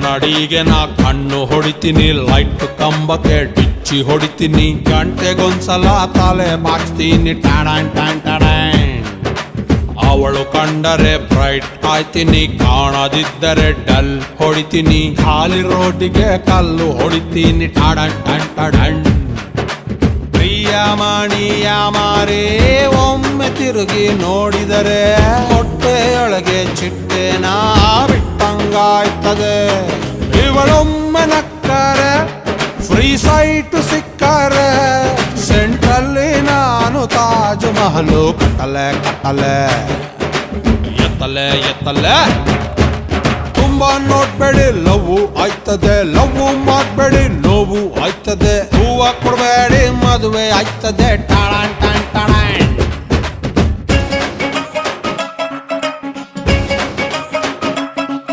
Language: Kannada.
ಕನ್ನಡಿಗೆ ನಾ ಕಣ್ಣು ಹೊಡಿತೀನಿ, ಲೈಟ್ ಕಂಬಕ್ಕೆ ಡಿಚ್ಚಿ ಹೊಡಿತೀನಿ, ಗಂಟೆಗೊಂದ್ಸಲ ತಲೆ ಬಾಚ್ತೀನಿ ಟಾಡಾನ್ ಟಾನ್ ಟಾಡಾನ್. ಅವಳು ಕಂಡರೆ ಬ್ರೈಟ್ ಆಯ್ತೀನಿ, ಕಾಣದಿದ್ದರೆ ಡಲ್ ಹೊಡಿತೀನಿ, ಖಾಲಿ ರೋಡಿಗೆ ಕಲ್ಲು ಹೊಡಿತೀನಿ ಟಾಡಾನ್ ಟಾನ್ ಟಾಡಾನ್. ಪ್ರಿಯಮಣಿಯ ಮಾರೇ ಒಮ್ಮೆ ತಿರುಗಿ ನೋಡಿದರೆ ಹೊಟ್ಟೆಯೊಳಗೆ ಚಿಟ್ಟೆನ ಬಿಟ್ಟಂಗಾಯ್ತದೆ. ಇವಳೊಮ್ಮೆ ನಕ್ಕರೆ ಫ್ರೀ ಸೈಟ್ ಸಿಕ್ಕರೆ ಸೆಂಟ್ರಲ್ಲಿ ನಾನು ತಾಜ್ ಮಹಲು ಕಟ್ಟಲೆ ಕಟ್ಟಲೆ. ಎತ್ತಲೆ ಎತ್ತಲೆ ತುಂಬಾ ನೋಡ್ಬೇಡಿ ಲವ್ವು ಆಯ್ತದೆ, ಲವ್ವು ಮಾಡ್ಬೇಡಿ ನೋವು ಆಯ್ತದೆ, ಹೂವ ಕೊಡ್ಬೇಡಿ ಮದುವೆ ಆಯ್ತದೆ ಟಾಳಾನ್ ಟಾನ್ ಟಾಳ.